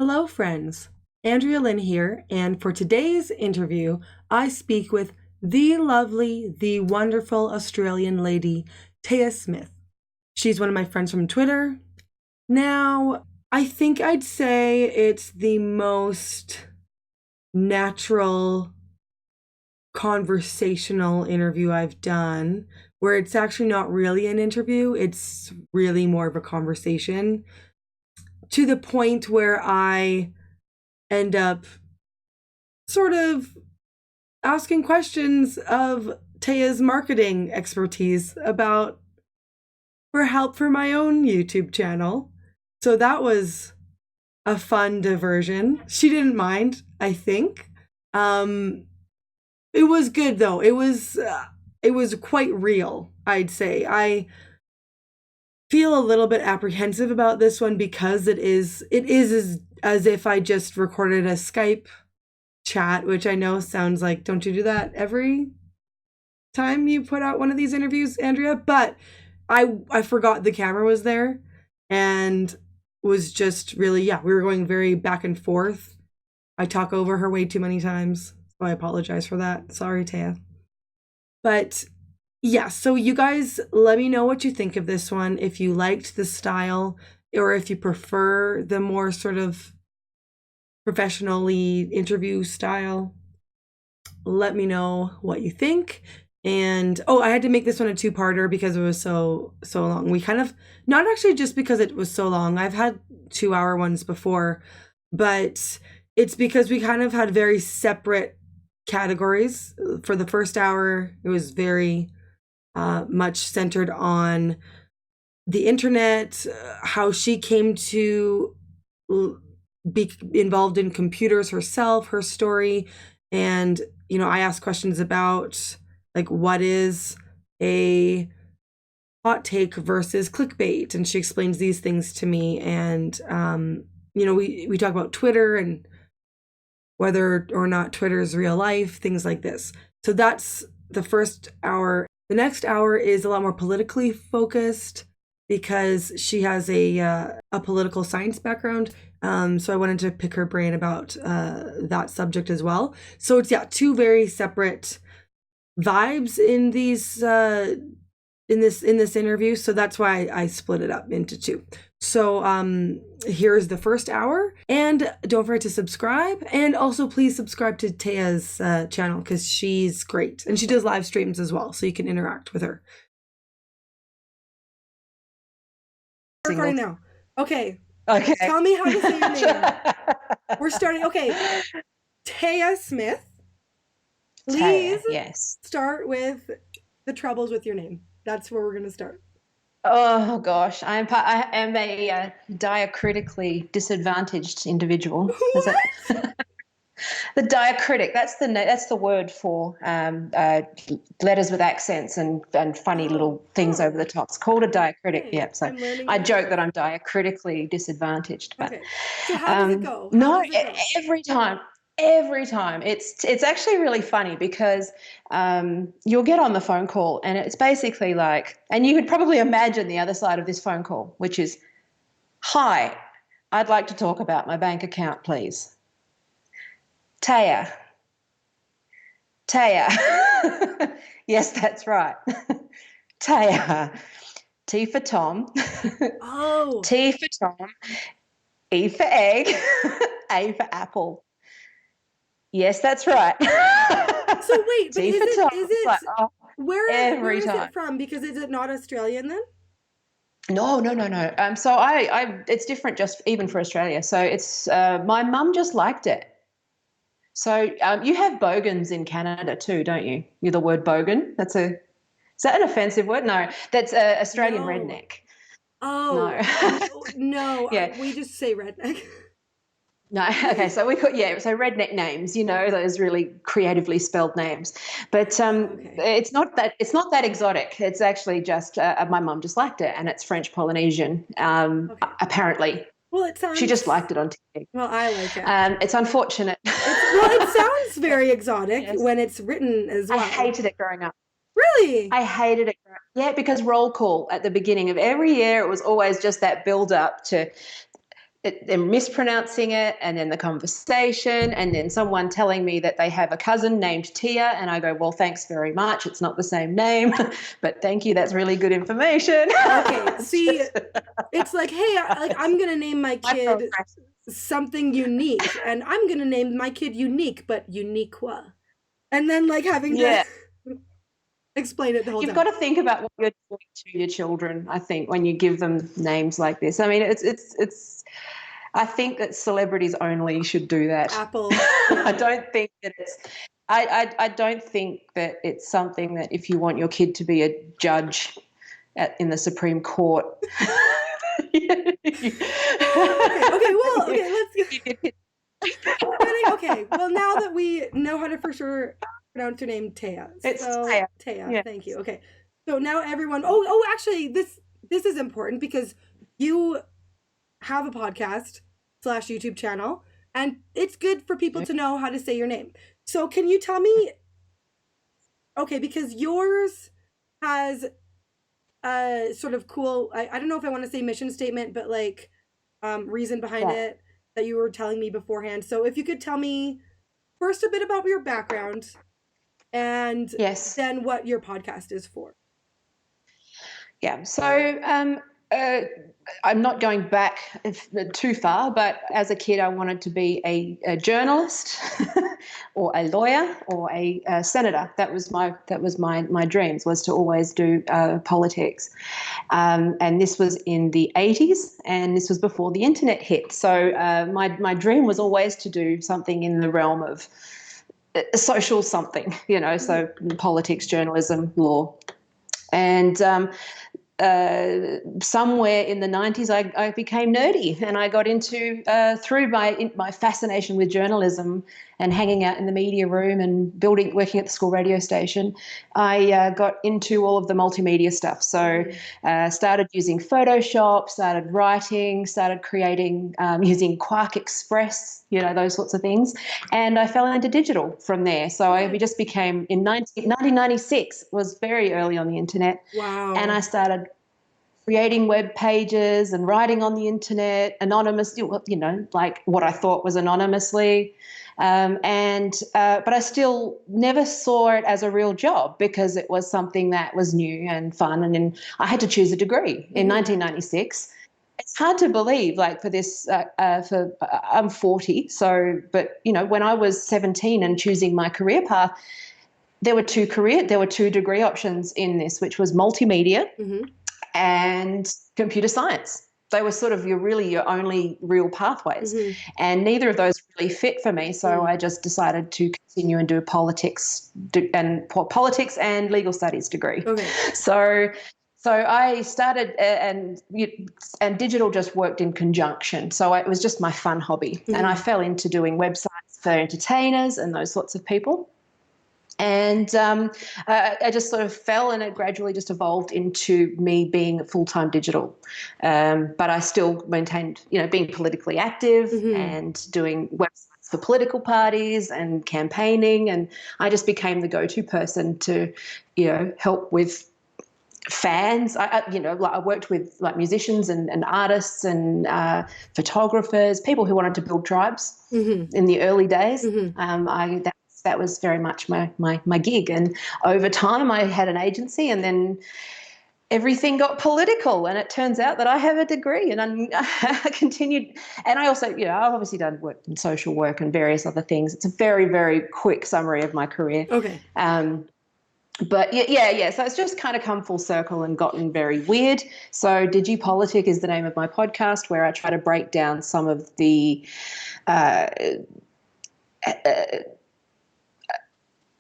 Hello, friends. Andrea Lynn here, and for today's interview, I speak with the lovely, the wonderful Australian lady, Taya Smith. She's one of my friends from Twitter. Now, I think I'd say it's the most natural conversational interview I've done, where it's actually not really an interview, it's really more of a conversation to the point where I end up sort of asking questions of Taya's marketing expertise about for help for my own YouTube channel. So that was a fun diversion. She didn't mind, I think. It was good though. It was quite real, I'd say. I feel a little bit apprehensive about this one because it is as if I just recorded a Skype chat, which I know sounds like, don't you do that every time you put out one of these interviews, Andrea? But I forgot the camera was there and was just really, yeah, we were going very back and forth. I talk over her way too many times, so I apologize for that. Sorry, Taya. But yeah, so you guys let me know what you think of this one, if you liked the style or if you prefer the more sort of professionally interview style. Let me know what you think. And oh, I had to make this one a two-parter because it was so long. We kind of, not actually just because it was so long. I've had 2-hour ones before, but it's because we kind of had very separate categories. For the first hour, it was very much centered on the internet, how she came to be involved in computers herself, her story. And, I asked questions about like what is a hot take versus clickbait. And she explains these things to me. And, we talk about Twitter and whether or not Twitter is real life, things like this. So that's the first hour. The next hour is a lot more politically focused because she has a political science background. So I wanted to pick her brain about that subject as well. So it's, yeah, two very separate vibes in these in this interview. So that's why I split it up into two. So here's the first hour, and don't forget to subscribe, and also please subscribe to Taya's channel because she's great and she does live streams as well, so you can interact with her. Recording now. Okay. Okay. Tell me how to say your name. We're starting. Okay. Taya Smith. Please yes. start with the troubles with your name. That's where we're going to start. Oh gosh, I am a diacritically disadvantaged individual. What? The diacritic. That's the word for letters with accents and funny little things over the top. It's called a diacritic. Okay. Yeah. So I joke that I'm diacritically disadvantaged. But okay. So how does it go? Every time. Every time. It's actually really funny because you'll get on the phone call and it's basically like, and you could probably imagine the other side of this phone call, which is, hi, I'd like to talk about my bank account, please. Taya. Yes, that's right. Taya. T for Tom. Oh. T for Tom. E for egg. A for apple. Yes, that's right. So wait, but where is it from? Because is it not Australian then? No. So it's different just even for Australia. So it's my mum just liked it. So you have bogans in Canada too, don't you? You're the word bogan. Is that an offensive word? No, that's Australian redneck. Oh no. Yeah, we just say redneck. No, okay, so so redneck names, those really creatively spelled names, but Okay. it's not that exotic. It's actually just my mum just liked it, and it's French Polynesian, apparently. Well, it sounds. She just liked it on TV. Well, I like it. It's unfortunate. It sounds very exotic when it's written as well. I hated it growing up. Really? I hated it. Yeah, because roll call at the beginning of every year, it was always just that build up to them mispronouncing it, and then the conversation, and then someone telling me that they have a cousin named Tia, and I go, well, thanks very much. It's not the same name, but thank you. That's really good information. Okay, see, it's like, hey, I'm gonna name my kid something unique, and I'm gonna name my kid Unique, but Uniqua, and then like having to explain it the whole You've time. got to think about what you're doing to your children, I think, when you give them names like this. I mean, it's I think that celebrities only should do that. Apple. I don't think that I don't think that it's something that if you want your kid to be a judge in the Supreme Court. Okay, well, now that we know how to for sure pronounce your name, Taya. It's Taya. Yes. Thank you. Okay, so now everyone. Actually, this is important because you have a podcast / YouTube channel, and it's good for people to know how to say your name. So can you tell me? Okay, because yours has a sort of cool. I don't know if I want to say mission statement, but like reason behind it that you were telling me beforehand. So if you could tell me first a bit about your background and then what your podcast is for. Yeah. So I'm not going back too far, but as a kid, I wanted to be a journalist or a lawyer or a senator. That was my dreams, was to always do politics. And this was in the 80s, and this was before the internet hit. So my dream was always to do something in the realm of social something, so politics, journalism, law. And somewhere in the 90s, I became nerdy, and I got into through my fascination with journalism and hanging out in the media room and working at the school radio station. I got into all of the multimedia stuff. So started using Photoshop, started writing, started creating using Quark Express, those sorts of things. And I fell into digital from there. So we just became, in 1996, was very early on the internet. Wow. And I started creating web pages and writing on the internet, anonymously, like what I thought was anonymously. But I still never saw it as a real job because it was something that was new and fun. And then I had to choose a degree in 1996. It's hard to believe, like I'm 40. So, but when I was 17 and choosing my career path, there were two degree options in this, which was multimedia and computer science. They were sort of your only real pathways. And neither of those really fit for me. So I just decided to continue and do a politics and legal studies degree. Okay. So I started, and digital just worked in conjunction. So it was just my fun hobby. And I fell into doing websites for entertainers and those sorts of people. And I just sort of fell, and it gradually just evolved into me being full-time digital. But I still maintained, being politically active and doing websites for political parties and campaigning. And I just became the go-to person to, help with fans. I worked with like musicians and artists and photographers, people who wanted to build tribes in the early days. That was very much my gig. And over time I had an agency, and then everything got political, and it turns out that I have a degree, and I continued. And I also, I've obviously done work in social work and various other things. It's a very, very quick summary of my career. Okay. But yeah. So it's just kind of come full circle and gotten very weird. So DigiPolitic is the name of my podcast, where I try to break down some of the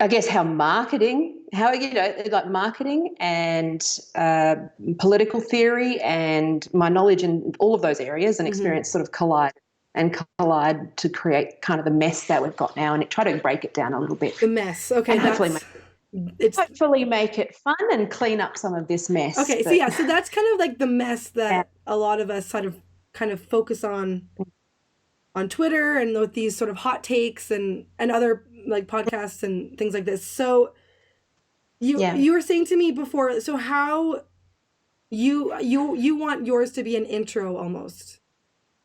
I guess how marketing and political theory and my knowledge in all of those areas and experience sort of collide to create kind of the mess that we've got now, and try to break it down a little bit. The mess, okay. And hopefully make it fun and clean up some of this mess. Okay, so that's kind of like the mess that a lot of us sort of kind of focus on Twitter and with these sort of hot takes and other like podcasts and things like this. So you were saying to me before, so how you want yours to be an intro almost.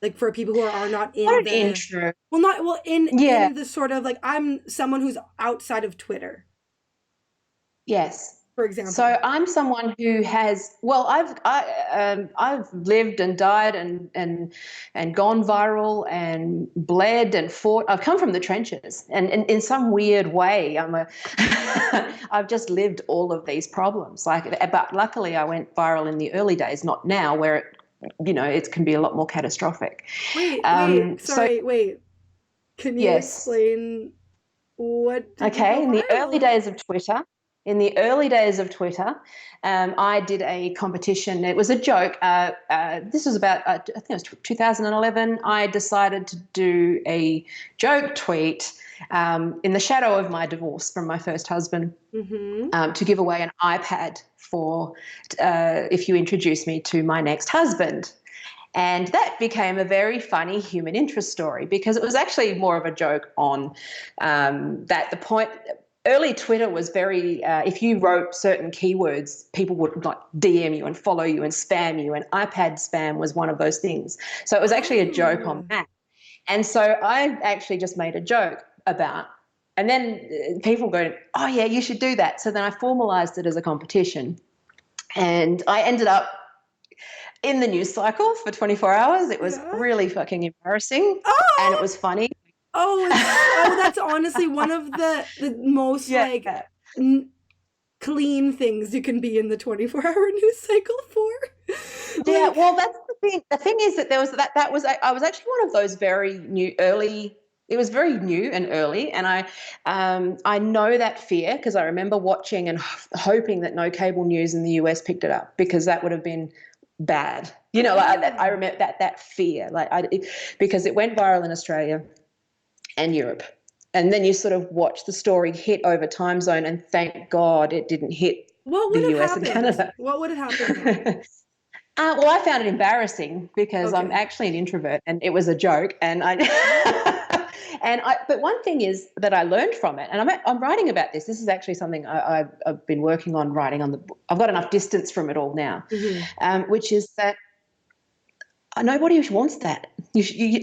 Like for people who are not What in an the intro. well, not well Yeah. in the sort of like I'm someone who's outside of Twitter, Yes. for So example. I'm someone who has, well, I've lived and died and gone viral and bled and fought. I've come from the trenches, and in some weird way, I've just lived all of these problems. But luckily, I went viral in the early days, not now, where it can be a lot more catastrophic. Wait, So sorry, wait. Can you yes. explain what did you go Okay, viral? in the early days of Twitter, I did a competition. It was a joke. This was about, I think it was 2011. I decided to do a joke tweet in the shadow of my divorce from my first husband, Mm-hmm. to give away an iPad for if you introduce me to my next husband. And that became a very funny human interest story because it was actually more of a joke on that the point. Early Twitter was very, if you wrote certain keywords, people would like DM you and follow you and spam you, and iPad spam was one of those things. So it was actually a joke on Oh. that. And so I actually just made a joke about, and then people go, oh yeah, you should do that. So then I formalized it as a competition. And I ended up in the news cycle for 24 hours. It was Yeah. really fucking embarrassing, and it Oh, was funny. that's honestly one of the most Yeah. like n- clean things you can be in the 24-hour news cycle for. Yeah, Like, well, that's the thing. The thing is that there was that was I was actually one of those very new early. It was very new and early, and I know that fear because I remember watching and hoping that no cable news in the US picked it up because that would have been bad. I yeah. remember that fear, because it went viral in Australia and Europe. And then you sort of watch the story hit over time zone, and thank God it didn't hit What the would have US and happened? Canada. What would have happened though? Well, I found it embarrassing because I'm Okay. actually an introvert, and it was a joke. But one thing is that I learned from it, and I'm writing about this. This is actually something I've been working on writing on the. I've got enough distance from it all now, Mm-hmm. which is that nobody wants that.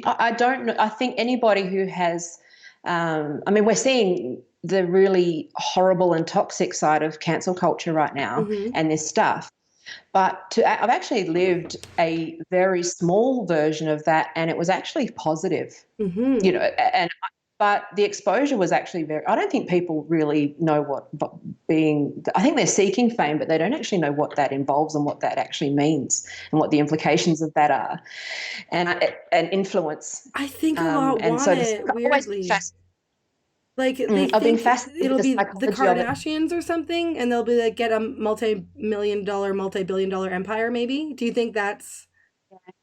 I don't know. I think anybody who has, I mean, we're seeing the really horrible and toxic side of cancel culture right now Mm-hmm. and this stuff. But I've actually lived a very small version of that, and it was actually positive, Mm-hmm. and but the exposure was actually very. I don't think people really know what being. I think they're seeking fame, but they don't actually know what that involves and what that actually means and what the implications of that are, and influence. I think a lot And want so it I've always been weirdly. Like they I've been think fascinated with it'll the be the psychology of it. Kardashians or something, and they'll be like get a multi-million dollar, multi-billion dollar empire. Maybe. Do you think that's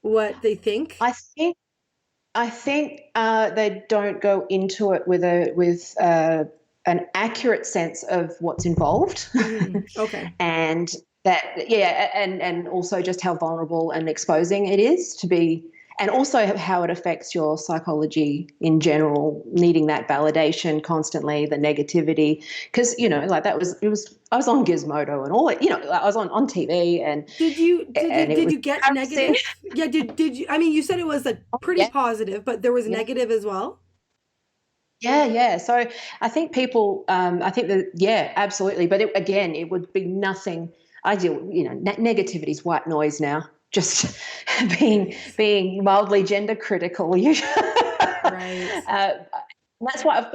what they think? I think they don't go into it with an accurate sense of what's involved, Mm-hmm. Okay. and and also just how vulnerable and exposing it is to be, and also how it affects your psychology in general, needing that validation constantly, the negativity, because like I was on Gizmodo and all it, I was on TV and it Did was you get embarrassing. negative? Yeah, did you I mean you said it was like pretty Yeah. positive, but there was Yeah. negative as well? Yeah, yeah. So I think people, I think that, yeah, absolutely. But again, it would be nothing. I deal, negativity is white noise now. Just being mildly gender critical. Right. That's why.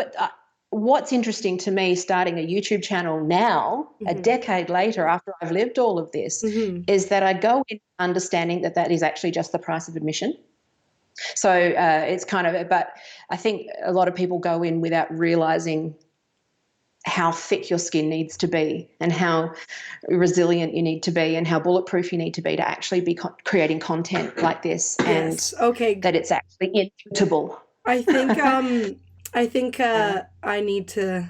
What's interesting to me, starting a YouTube channel now, a Mm-hmm. decade later, after I've lived all of this, Mm-hmm. is that I go in understanding that is actually just the price of admission. So it's kind of, but I think a lot of people go in without realizing how thick your skin needs to be and how resilient you need to be and how bulletproof you need to be to actually be creating content like this, and Yes. Okay. that it's actually inevitable. I think I need to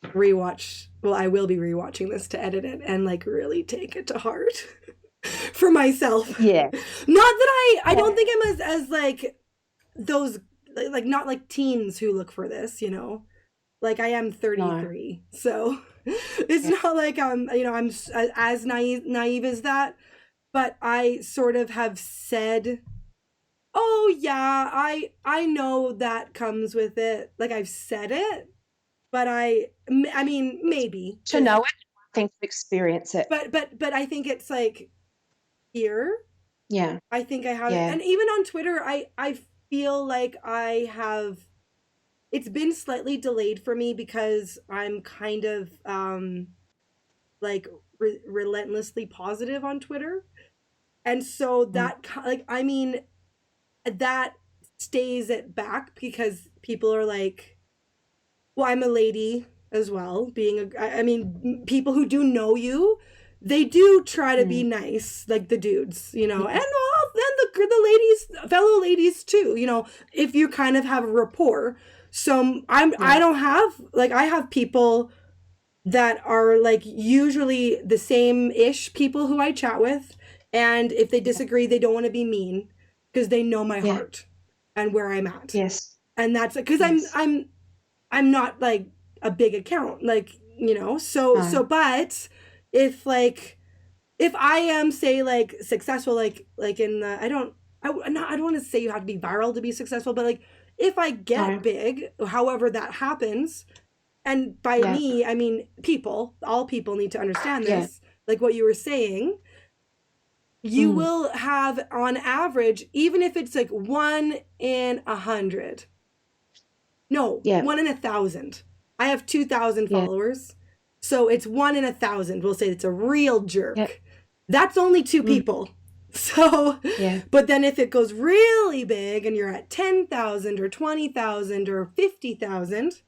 rewatch. Well, I will be rewatching this to edit it and like really take it to heart for myself. Yeah. Not that I Yeah. don't think I'm as like those like not like teens who look for this, you know. Like I am 33. No. So it's not like I'm as naive as that, but I sort of have said Oh yeah, I know that comes with it. Like I've said it, but I mean maybe To if know it, I think to experience it. but I think it's like here. Yeah, I think I have it. yeah, And even on Twitter, I feel like I have it's been slightly delayed for me because I'm kind of like relentlessly positive on Twitter. And so mm, that like I mean that stays it back because people are like, well, I'm a lady as well, being I mean, people who do know you, they do try to be mm, nice, like the dudes, you know, and yeah, well, then the ladies, fellow ladies too, you know, if you kind of have a rapport. So I yeah, don't have like I have people that are like usually the same ish people who I chat with, and if they yeah, disagree, they don't want to be mean because they know my yeah, heart and where I'm at, yes, and that's because yes, I'm not like a big account, like, you know, so no, but if like if I am say like successful, like in the I don't want to say you have to be viral to be successful, but like if I get no, big, however that happens, and by yeah, me I mean people, all people need to understand yeah, this, like what you were saying, you mm, will have on average, even if it's like 1 in 100, no, yeah, 1 in 1,000. I have 2,000 yeah, followers. So it's 1 in 1,000. We'll say it's a real yeah, jerk. That's only two mm, people. So, yeah, but then if it goes really big and you're at 10,000 or 20,000 or 50,000,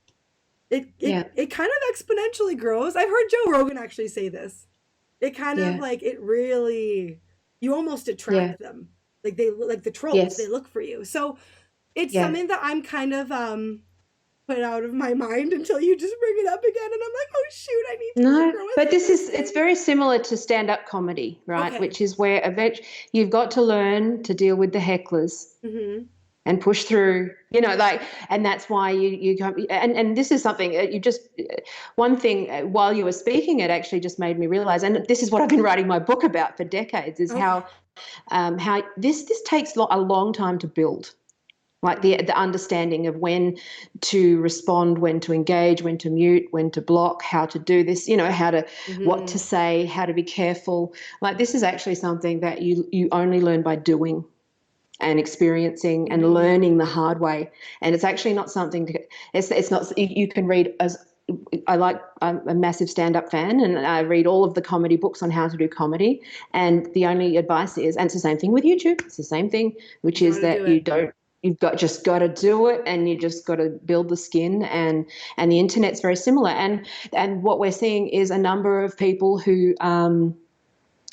yeah, it kind of exponentially grows. I've heard Joe Rogan actually say this. It kind of yeah, like, it really, you almost yeah, attract them. Like they, like the trolls, they yes, look for you. So it's yeah. something that I'm kind of, put out of my mind until you just bring it up again, and I'm like, oh shoot, I need to No, grow a but thicker it's skin. very similar to stand-up comedy, right? Okay. Which is where eventually you've got to learn to deal with the hecklers Mm-hmm. and push through, like, and that's why you come, and this is something you just, one thing while you were speaking, it actually just made me realize, and this is what I've been writing my book about for decades, is Okay. how this takes a long time to build, like the understanding of when to respond, when to engage, when to mute, when to block, how to do this, how to, what Mm-hmm. to say, how to be careful. Like, this is actually something that you only learn by doing and experiencing and Mm-hmm. learning the hard way. And it's actually not something to, it's not, you can read as, I'm a massive stand-up fan, and I read all of the comedy books on how to do comedy. And the only advice is, and it's the same thing with YouTube, it's the same thing, which is Gotta do that it. you've got to do it, and you just got to build the skin. And the internet's very similar. And what we're seeing is a number of people who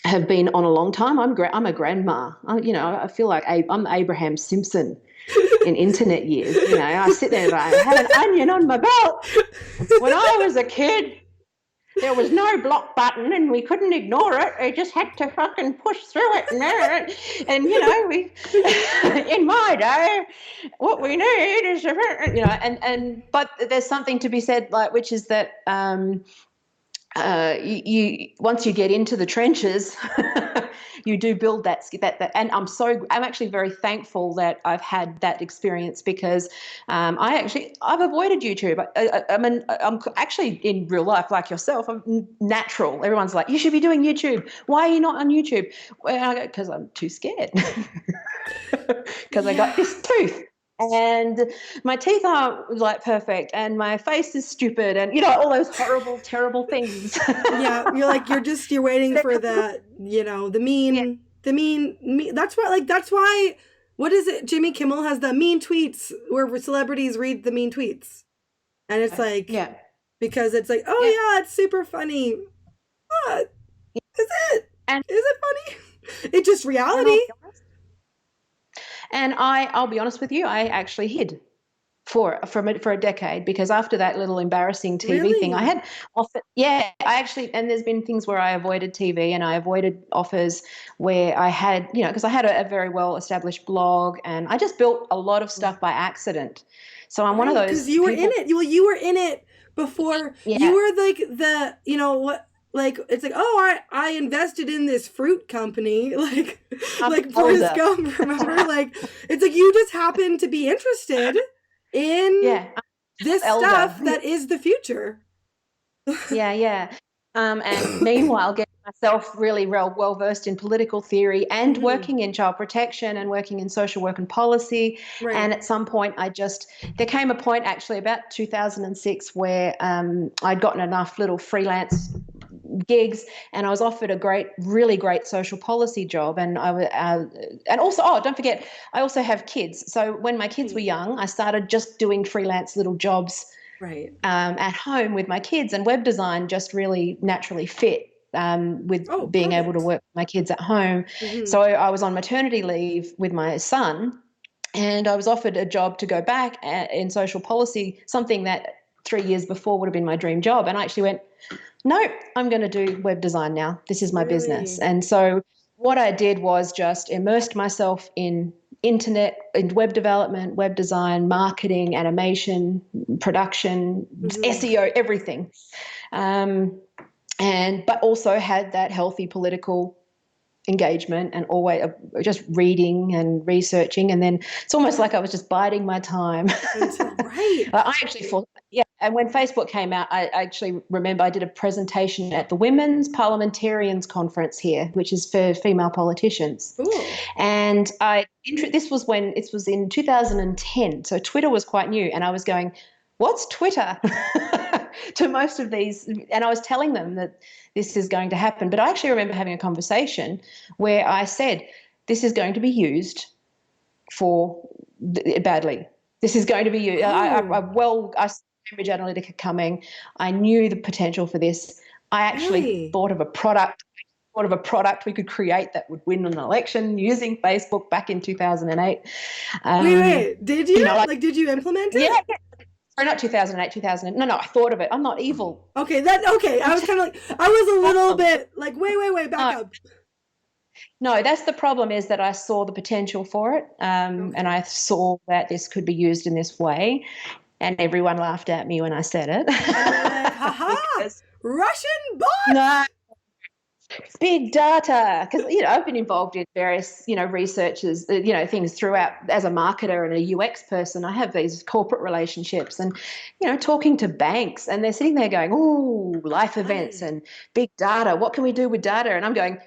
have been on a long time. I'm a grandma. I feel like I'm Abraham Simpson in internet years. I sit there and I have an onion on my belt. When I was a kid, there was no block button and we couldn't ignore it. We just had to fucking push through it. And we, in my day, what we need is, but there's something to be said, like, which is that, you once you get into the trenches, you do build and I'm actually very thankful that I've had that experience, because I've avoided YouTube. I mean, I'm actually, in real life, like yourself, I'm natural. Everyone's like, you should be doing YouTube. Why are you not on YouTube? Well, because I'm too scared, because I got Yeah. this tooth, and my teeth aren't like perfect, and my face is stupid, and all those horrible, terrible things. Yeah. You're waiting for the, Yeah, that's why, what is it? Jimmy Kimmel has the mean tweets where celebrities read the mean tweets. And it's like, yeah, because it's like, yeah. oh yeah, it's super funny. What? Is it? And Is it funny? It's just and reality. I'll be honest with you, I actually hid for a decade, because after that little embarrassing TV thing, I Really? had offered. Yeah, I actually, and there's been things where I avoided TV and I avoided offers where I had, because I had a very well established blog, and I just built a lot of stuff by accident. So I'm one of Right, because those you were in people. it. You were in it before. You Yeah, were like the, what? like it's like, oh, I invested in this fruit company, I'm like Forrest older. Gump, remember? Like it's like you just happen to be interested in Yeah, this elder. stuff that is the future. Yeah, yeah. And meanwhile, getting myself really well versed in political theory and Mhm. working in child protection and working in social work and policy. And Right. at some point, there came a point actually about 2006 where I'd gotten enough little freelance gigs, and I was offered a really great social policy job. And and also, oh, don't forget, I also have kids. So when my kids were Right. young, I started just doing freelance little jobs Right. at home with my kids, and web design just really naturally fit with Oh, being able to perfect. work with my kids at home. Hmm. So I was on maternity leave with my son, and I was offered a job to go back in social policy, something that 3 years before would have been my dream job. And I actually went, no, I'm going to do web design now. This is my business. Really? And so what I did was just immersed myself in internet and web development, web design, marketing, animation, production, Hmm. SEO, everything. Um, but also had that healthy political engagement and always just reading and researching. And then it's almost like I was just biding my time. Until right. I actually thought, yeah. And when Facebook came out, I actually remember I did a presentation at the Women's Parliamentarians Conference here, which is for female politicians. Cool. And this was when it was in 2010. So Twitter was quite new. And I was going, what's Twitter? To most of these. And I was telling them that this is going to happen. But I actually remember having a conversation where I said, this is going to be used for badly. This is going to be used. Oh, I saw Cambridge Analytica coming. I knew the potential for this. I actually really? thought of a product we could create that would win an election using Facebook back in 2008. Wait, wait. Did you? Like, Like, did you implement yeah, it? yeah. Sorry, not 2008, 2000. No, I thought of it. I'm not evil. Okay. I was kind of like, I was a little bit like, wait, back No, up. no, that's the problem, is that I saw the potential for it. And Okay. I saw that this could be used in this way. And everyone laughed at me when I said And they're like, it. haha, Because, Russian no, bot. big data. Because, I've been involved in various, researches, things throughout as a marketer and a UX person. I have these corporate relationships and, talking to banks, and they're sitting there going, oh, life events Right. and big data. What can we do with data? And I'm going,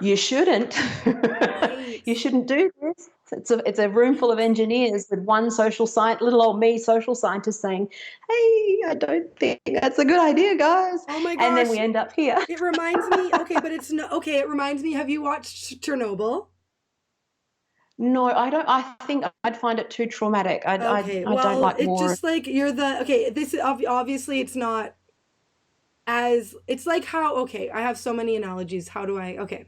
you shouldn't. Right. You shouldn't do this. It's a room full of engineers with one little old me social scientist saying, hey, I don't think that's a good idea, guys. Oh my And then gosh. we end up here. It reminds me. Okay, but it's no. Okay, it reminds me. Have you watched Chernobyl? No, I don't. I think I'd find it too traumatic. Okay, I don't well, like it war. just like you're the okay. This is obviously it's not as it's like how okay. I have so many analogies. How do I? Okay,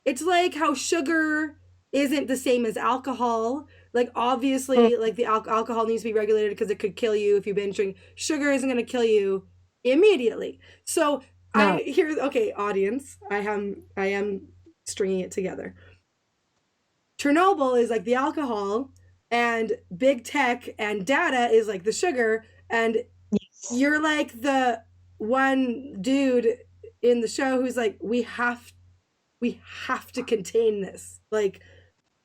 it's like how sugar isn't the same as alcohol. Like Mm, obviously, like the alcohol needs to be regulated because it could kill you if you binge drink. Sugar isn't going to kill you immediately. So no. okay, audience. I am stringing it together. Chernobyl is like the alcohol, and big tech and data is like the sugar, and Yes. you're like the one dude in the show who's like, we have to contain this. Like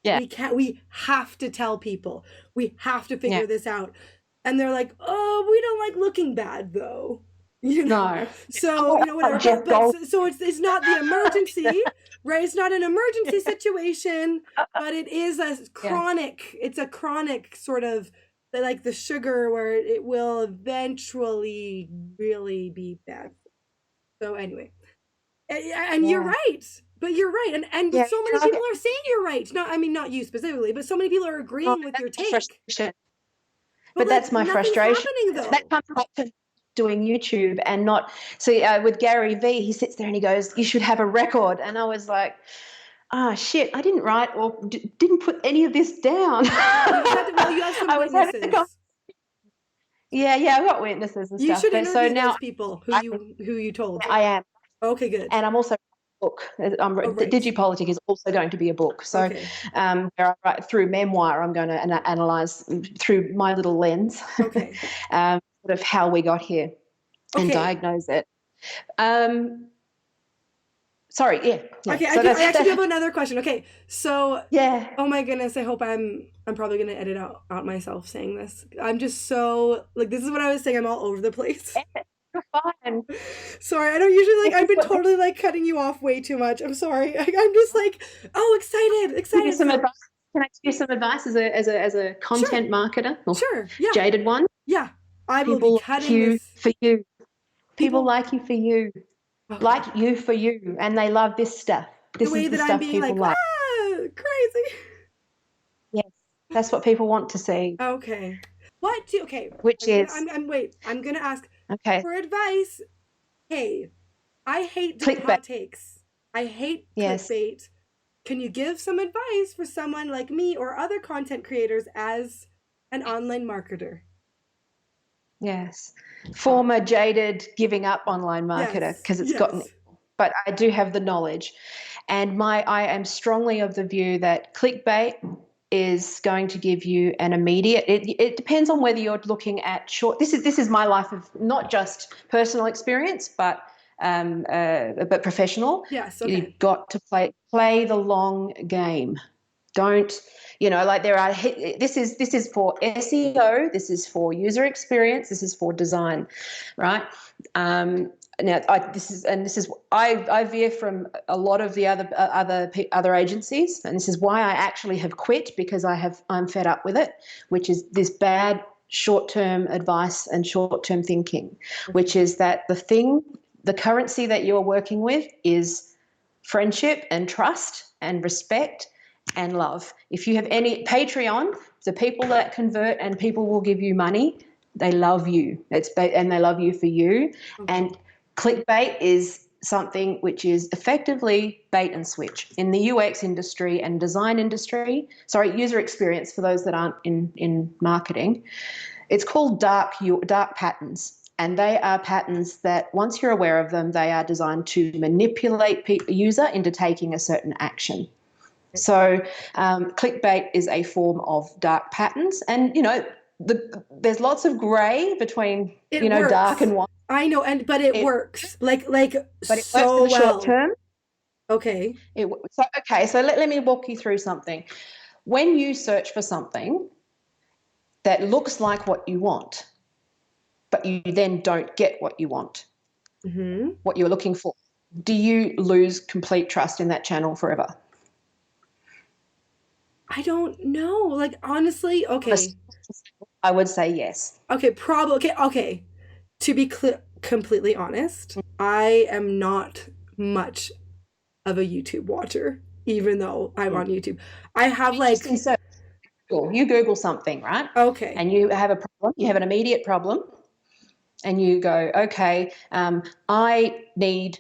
Yeah. we have to tell people. We have to Yeah. figure this out. And they're like, oh, we don't like looking bad though. You know? No. So, whatever. Jeff But Gold. so it's not the emergency, right? It's not an emergency situation, but it is Yeah. it's a chronic sort of like the sugar where it will eventually really be bad. So anyway, and you're Yeah. right. But you're right, and Yeah. so many people are saying you're right. Not, I mean, not you specifically, but so many people are Oh, agreeing with that's your my take. frustration. But But like, that's my nothing's frustration. happening That though. comes back to doing YouTube and not. So with Gary Vee, he sits there and he goes, "You should have a record." And I was like, "Ah, shit! I didn't write or didn't put any of this down." You had to. Well, you have some I was having to come. witnesses. Yeah, I've got witnesses and You stuff. should But so interview those now people I, who you told. I am, Okay, good. and I'm also a book. Oh, right. Digipolitik is also going to be a book. So Okay. where I write through memoir, I'm going to analyze through my little lens, Okay. sort of how we got here and Okay. diagnose it. Um, Sorry, yeah. Okay, So I actually have another question. Okay, so yeah. oh my goodness, I hope I'm probably gonna edit out myself saying this. I'm just so like this is what I was saying. I'm all over the place. You're fine. Sorry, I don't usually like. This I've is been what- totally like cutting you off way too much. I'm sorry. I'm just like, oh, Give you excited. some advice. Can I give you some advice as a content marketer or Sure, yeah, jaded one? yeah. I will People be like cutting you this. for you. People People like you for you. okay. Like you for you, and they love this stuff. This The way is the that I'm stuff being people like, like. crazy. Yes, that's what people want to see. Okay. Okay. Which is I'm gonna ask okay. for advice. Hey, I hate doing Clickbait. hot takes. I hate Yes. clickbait. Can you give some advice for someone like me or other content creators as an online marketer? Yes. Former jaded, giving up online marketer because it's gotten. But I do have the knowledge, and I am strongly of the view that clickbait is going to give you an immediate. It depends on whether you're looking at short. This is my life of not just personal experience, but professional. Yes. Okay. You've got to play the long game. Don't like there are. This is for SEO. This is for user experience. This is for design, right? Now, I veer from a lot of the other agencies, and this is why I actually have quit because I'm fed up with it, which is this bad short-term advice and short-term thinking, which is that the currency that you're working with is friendship and trust and respect and love. If you have any Patreon, the people that convert and people will give you money, they love you. And they love you for you. Okay. And clickbait is something which is effectively bait and switch in the UX industry and design industry. Sorry, user experience for those that aren't in marketing. It's called dark patterns. And they are patterns that once you're aware of them, they are designed to manipulate a user into taking a certain action. So clickbait is a form of dark patterns, and there's lots of grey between Works. dark and white. I know, but it works like but it so works in the well. short term. Okay. So let me walk you through something. When you search for something that looks like what you want, but you then don't get what you want, what you're looking for, do you lose complete trust in that channel forever? I don't know. Like, honestly, okay. I would say yes. Okay, probably. Okay. To be completely honest, I am not much of a YouTube watcher, even though I'm on YouTube. I have like. You Google something, right? Okay. And you have a problem. You have an immediate problem. And you go, okay, I need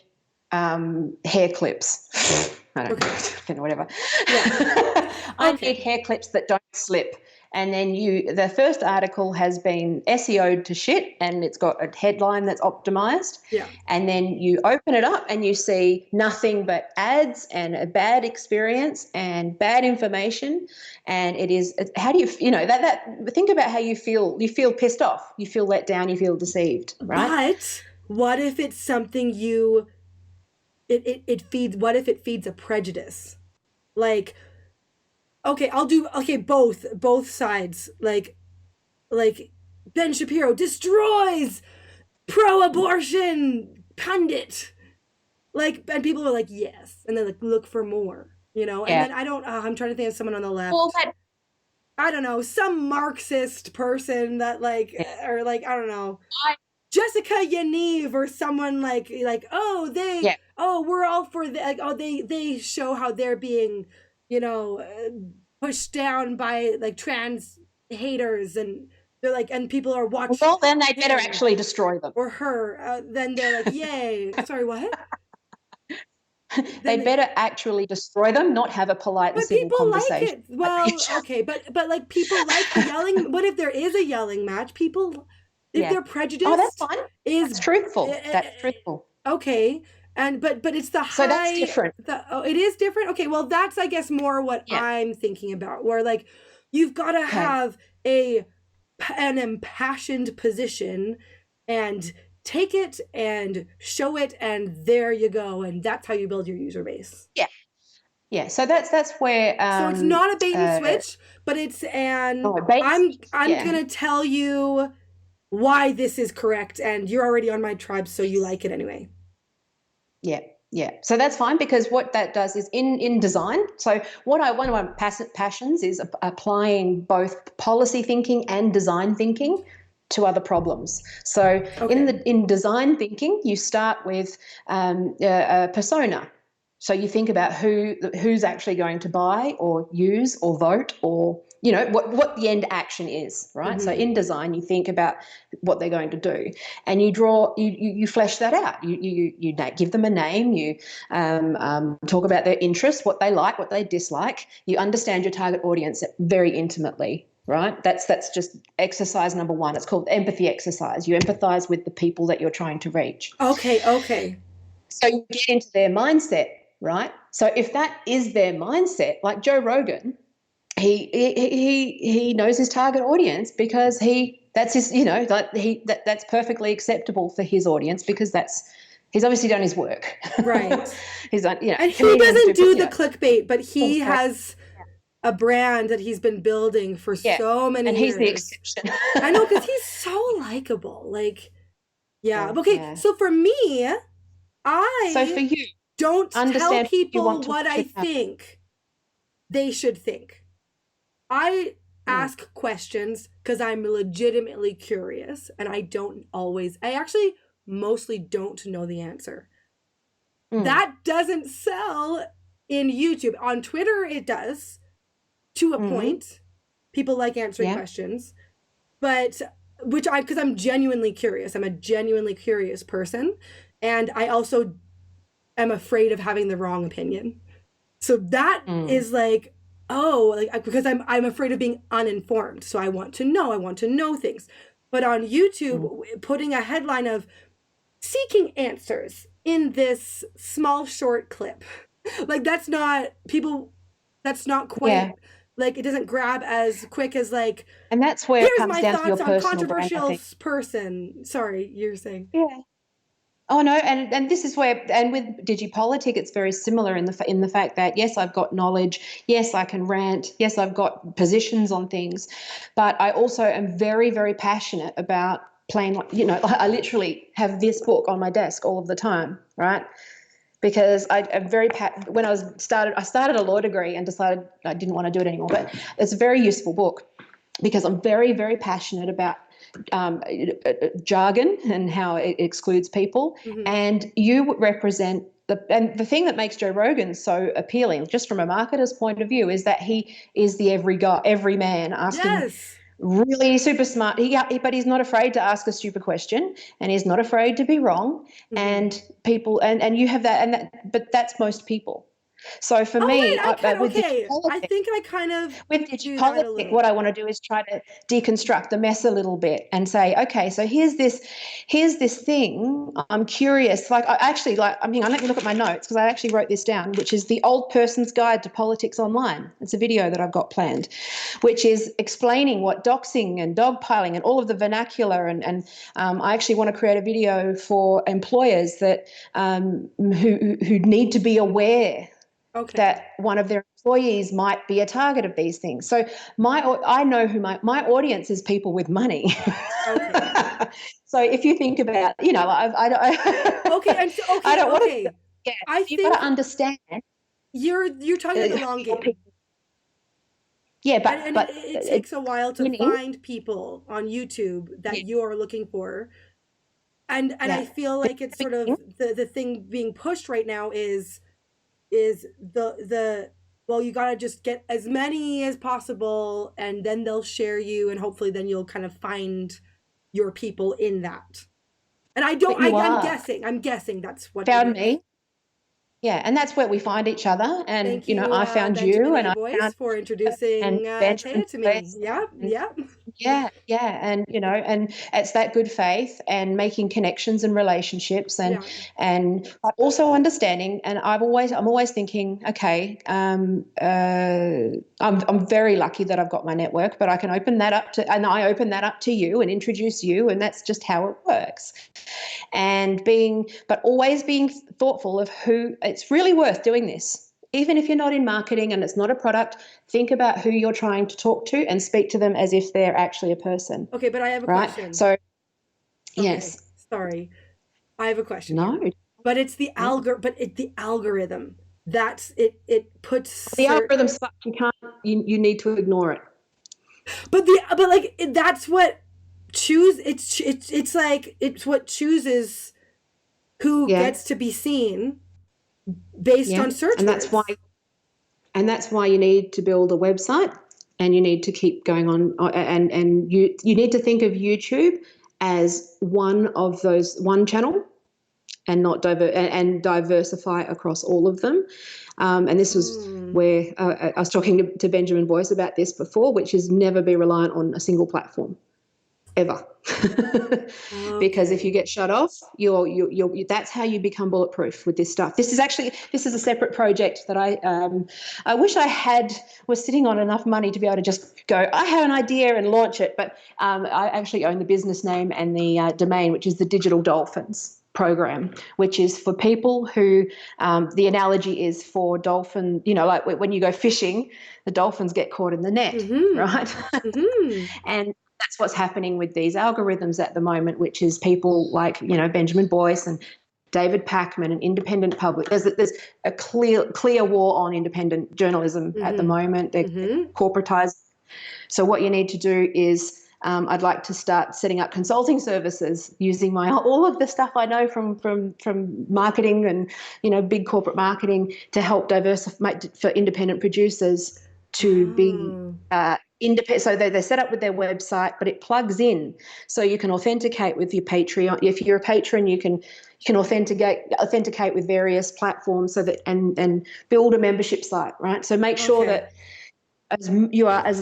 hair clips. I don't know, whatever. Yeah. I need hair clips that don't slip. And then the first article has been SEO'd to shit and it's got a headline that's optimized. Yeah. And then you open it up and you see nothing but ads and a bad experience and bad information. And it is, how do you, think about how you feel. You feel pissed off. You feel let down. You feel deceived, right? But what if it's something it feeds, what if it feeds a prejudice? Like, okay, I'll do both sides. Like Ben Shapiro destroys pro-abortion pundit. Like, and people are like, yes, and then like look for more, and then I'm trying to think of someone on the left. Well, I don't know, some Marxist person that or like, I don't know, Jessica Yaniv or someone like we're all for they show how they're being pushed down by like trans haters, and they're like, and people are watching. Well, then they better actually destroy them. Or her. Then they're like, yay. Sorry, what? They better actually destroy them, not have a polite and civil conversation. Like it. Well, okay, but like people like yelling. What if there is a yelling match? People, if they're prejudiced, that's fine. That's truthful. That's truthful. Okay. But it's the high. So that's different. It is different. Okay, well that's I guess more what I'm thinking about. Where like you've got to have an impassioned position and take it and show it, and there you go. And that's how you build your user base. Yeah. Yeah. So that's where so it's not a bait and switch, but it's I'm gonna tell you why this is correct, and you're already on my tribe, so you like it anyway. Yeah. Yeah, so that's fine, because what that does is in design. So one of my passions is applying both policy thinking and design thinking to other problems. So in design thinking, you start with a persona. So you think about who's actually going to buy or use or vote, or what the end action is, right? Mm-hmm. So in design, you think about what they're going to do, and you flesh that out. You give them a name. You talk about their interests, what they like, what they dislike. You understand your target audience very intimately, right? That's just exercise number one. It's called empathy exercise. You empathize with the people that you're trying to reach. Okay. So you get into their mindset, right? So if that is their mindset, like Joe Rogan, he knows his target audience because that's perfectly acceptable for his audience, because he's obviously done his work. Right. He's done, and he doesn't do the clickbait, but he has a brand that he's been building for so many years. And he's the exception. I know, because he's so likable. Okay. So for me, so for you, don't tell people what I think they should think. I ask questions because I'm legitimately curious, and I actually mostly don't know the answer. That doesn't sell in YouTube. On Twitter, it does, to a point. People like answering questions, but because I'm genuinely curious. I'm a genuinely curious person, and I also am afraid of having the wrong opinion. So that is because I'm afraid of being uninformed. So I want to know things. But on YouTube, putting a headline of seeking answers in this small short clip, that's not quite it doesn't grab as quick as and that's where it comes down to your personal controversial brand, person. Sorry, you're saying. Yeah. Oh no, and this is where, and with DigiPolitik, it's very similar in the fact that yes, I've got knowledge, yes, I can rant, yes, I've got positions on things, but I also am very, very passionate about playing. I literally have this book on my desk all of the time, right? Because I'm very when I started a law degree and decided I didn't want to do it anymore. But it's a very useful book because I'm very, very passionate about jargon and how it excludes people. And you represent the thing that makes Joe Rogan so appealing, just from a marketer's point of view, is that he is the every man asking really super smart. But he's not afraid to ask a stupid question, and he's not afraid to be wrong. And people, and you have that, but that's most people. So for me, I think I kind of with DigiPolitik, what I want to do is try to deconstruct the mess a little bit and say, okay, so here's this thing. I'm curious. Let me look at my notes, because I actually wrote this down, which is The Old Person's Guide to Politics Online. It's a video that I've got planned, which is explaining what doxing and dogpiling and all of the vernacular. And I actually want to create a video for employers that who need to be aware that one of their employees might be a target of these things. So I know who my audience is, people with money. So if you think about, I don't want to. Yeah, you've got to understand. You're talking the long game. Yeah, but it takes a while to find people on YouTube that you are looking for, and I feel like it's sort of the thing being pushed right now is you got to just get as many as possible, and then they'll share you, and hopefully then you'll kind of find your people in that. And I'm guessing that's what found me. Yeah, and that's where we find each other. And Thank you know, you, I found you, Benjamin and A. I Boyce, found for and introducing Benjamin Taya to me. Boyce. Yep, And yep. yeah, yeah, and you know, and it's that good faith and making connections and relationships, Yeah. and but also understanding. And I'm always thinking, okay, I'm very lucky that I've got my network, but I can open that up to, and I open that up to you and introduce you, and that's just how it works. And but always being thoughtful of who. It's really worth doing this. Even if you're not in marketing and it's not a product, think about who you're trying to talk to and speak to them as if they're actually a person, Okay, but I have a right? question. So, Okay, yes, sorry. I have a question no, here. But it's yeah. the algorithm. That's it. It puts The algorithm sucks. You can't. You need to ignore it. but like that's what choose. It's like it's what chooses who Yeah, gets to be seen based yeah, on search and that's why. words. And that's why you need to build a website, and you need to keep going on. And you need to think of YouTube as one channel, and not and diversify across all of them. And this was Mm. where I was talking to Benjamin Boyce about this before, which is never be reliant on a single platform ever. Because if you Okay. get shut off, that's how you become bulletproof with this stuff. This is a separate project that I wish I was sitting on enough money to be able to just go, I have an idea and launch it. But I actually own the business name and the domain, which is the Digital Dolphins program, which is for people who the analogy is for dolphin, like when you go fishing, the dolphins get caught in the net, Mm-hmm. right? Mm-hmm. And that's what's happening with these algorithms at the moment, which is people like, Benjamin Boyce and David Packman and independent public. There's a clear war on independent journalism at the moment. They're Mm-hmm. corporatized. So what you need to do is I'd like to start setting up consulting services using all of the stuff I know from marketing and big corporate marketing to help diversify for independent producers to be Oh. independent. So they're set up with their website, but it plugs in, so you can authenticate with your Patreon. If you're a patron, you can authenticate with various platforms, so that and build a membership site, right? So make sure Okay. that as you are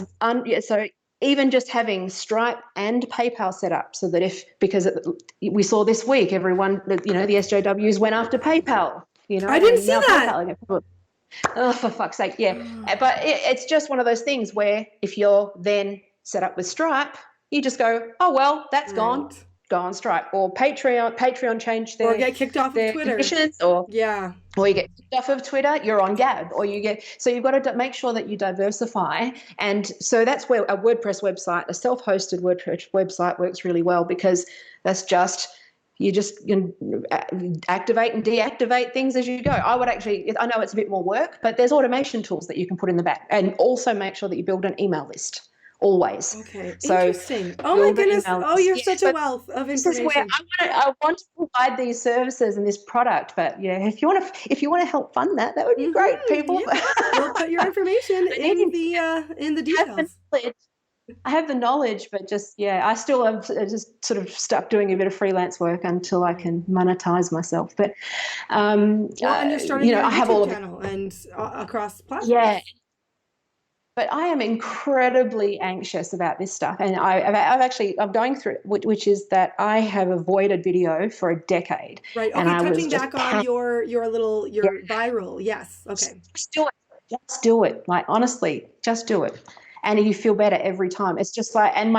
so even just having Stripe and PayPal set up, so that because we saw this week everyone, the SJWs went after PayPal, I didn't and see now that. PayPal. Oh, for fuck's sake, yeah. But it's just one of those things where if you're then set up with Stripe, you just go, oh well, that's gone. Right. Go on Stripe. Or Patreon changed Or their get kicked off of Twitter. conditions, or Yeah. you get kicked off of Twitter, you're on Gab, so you've got to make sure that you diversify. And so that's where a WordPress website, a self-hosted WordPress website works really well, because that's you can activate and deactivate things as you go. I know it's a bit more work, but there's automation tools that you can put in the back, and also make sure that you build an email list always. Okay. So Interesting. Oh my goodness. Oh, you're such a wealth of this is where information. I want to provide these services and this product. But yeah, if you want to help fund that would be great, people. Yeah. We'll put your information in the details. I have the knowledge, but I still have just sort of stuck doing a bit of freelance work until I can monetize myself. But And you're starting your I have all YouTube of it. channel and across platforms. Yeah. But I am incredibly anxious about this stuff, and I'm going through it, which is that I have avoided video for a decade. Right. And Okay. I was Touching just back on your viral. Yes. Okay. just do it. Just do it. Like, honestly, just do it. And you feel better every time. It's just like, and